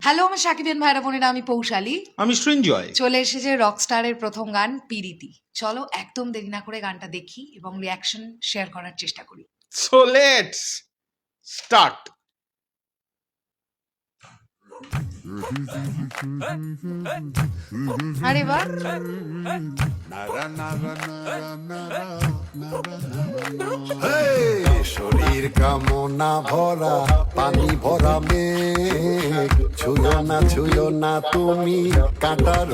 Hello আমার সাকিবিয়ান ভাইরা বোনেরা, আমি পৌশালী। আমি সৃঞ্জয়। চলে এসেছে রকস্টারের প্রথম গান পিরিতি। চলো একদম দেরি না করে গানটা দেখি এবং রিয়াকশন শেয়ার করার চেষ্টা করি। So let's start. আরে বাহ, শরীর কামনা ভরা পানি ভরা মেঘ, ছুঁয়ো না তুমি কাঁটার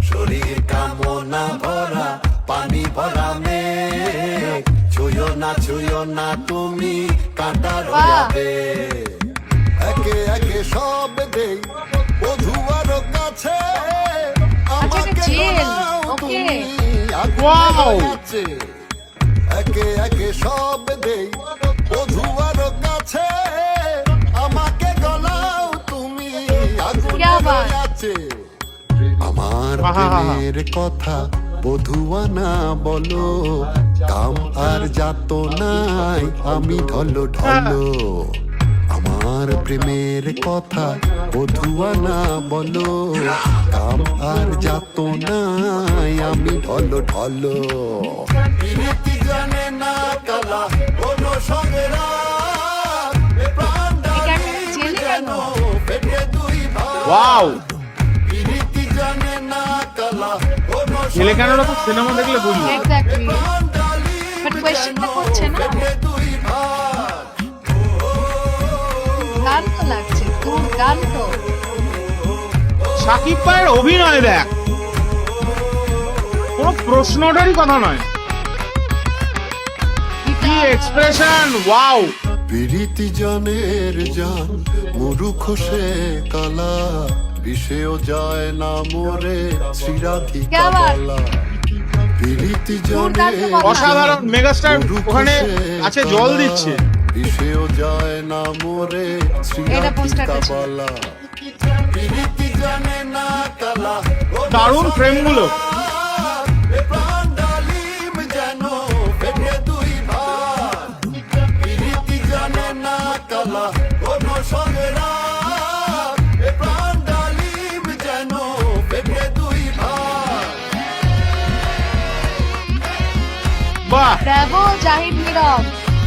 শরীর কামনা ভরা পানি ভরা মেঘ, ছুঁয়ো না তুমি কাঁটার একে একে সব দেই বধুয়ার কাছে, আমাকে গলাও তুমি আগুনের কাছে। একে একে সব দেই বধুয়ার কাছে, আমাকে গলাও তুমি আগুনের কাছে। আমার প্রেমের কথা বধুয়া না বলো, কাম আর যাত নাই আমি ঢলো ঢলো। আমার প্রেমের কথা বধুয়া না বলো, কাম আর যাত নাই আমি ঢলো ঢলো। প্রীতি জানে না কালা কোনো সঙ্গেরা, প্রাণটাকে যেন পেটে দুই ভাই। ওয়াও, প্রীতি জানে না কালা কোনো এলাকানোর তো সিনেমা দেখলে বুঝবো। এক্স্যাক্টলি, বাট কোয়েশ্চেনটা করছে না। গান তো লাগছে, তোর গান তো। সাকিব ভাইয়ের অভিনয় দেখ, কোনো প্রশ্নটারই কথা নয়। কি এক্সপ্রেশন, ওয়াও। প্রীতি জানের জান মুরুখ সে কালা, বিষেও যায় না মোরে শ্রীরাধিকা বলা। প্রীতি জানের অসাধারণ, মেগাস্টার ওখানে আছে, জল দিচ্ছে। বিষেও যায় না মোরে শ্রীরাধিকা বলা। প্রীতি জানে না কালা দারুণ ফ্রেমগুলো। প্রাণডালিম যেন পেটে দুই ভাই। প্রীতি জানে না কালা কোনো সঙ্গেরা, প্রাণডালিম যেন পেটে দুই ভাই। বাহ, bravo Zahid Nirob,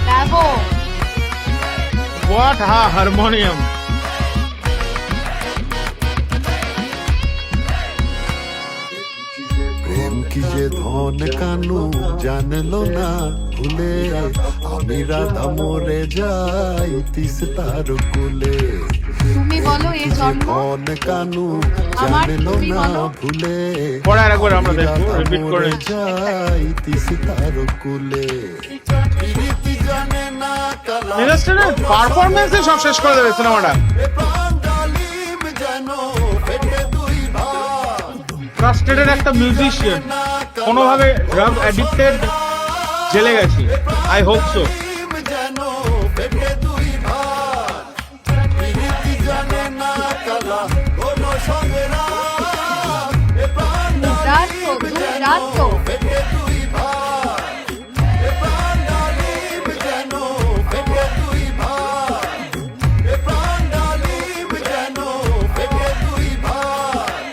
bravo. What harmonium. প্রেম কি যে ধন কানু জানলো না ভুলে, আমি রাধা মরে যাই তিস্তার কুলে। তুমি বলো এই জন্ম ধন কানু আমার, জানলো তুমি না বলো। ভুলে, পরে আরেকবার আমরা আমি দেখবো, রাধা রিপিট করে। মরে যাই তিস্তার কুলে। প্রীতি জানে না কালা মেগাস্টারের পারফরমেন্সে সব শেষ করে দেবে সিনেমাটা। প্রাণডালিম যেন পেটে দুই ভাই। ফ্রাস্ট্রেটেড একটা মিউজিশিয়ান, কোনোভাবে ড্রাগ অ্যাডিক্টেড, জেলে গেছি। I hope so. যেন পেটে দুই ভাই। প্রীতি জানে না কালা কোনো সঙ্গেরা, দুর্দান্ত। পেটে দুই ভাই। প্রাণডালিম যেন পেটে দুই ভাই। প্রাণডালিম যেন পেটে দুই ভাই।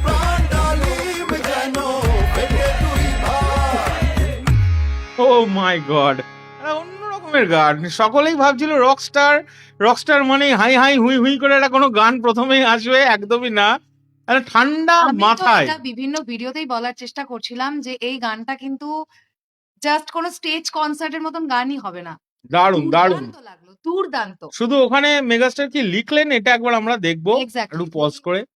প্রাণডালিম যেন পেটে দুই ভাই। ও মাই গড, অন্য রকমের গান। সকলেই ভাবছিল রকস্টার, রকস্টার মানে হাই হাই হুই হুই করে একটা কোনো গান প্রথমেই আসবে, একদমই না। একটা ঠান্ডা আমি তো মাথায়। এটা বিভিন্ন ভিডিওতেই বলার চেষ্টা করছিলাম যে এই গানটা কিন্তু জাস্ট কোনো স্টেজ কনসার্টের মতন গানই হবে না। দারুণ দারুণ। দুর্দান্ত লাগলো, দুর্দান্ত। শুধু ওখানে মেগাস্টার কি লিখলেন এটা একবার আমরা দেখবো, Exactly. একটু পজ করে।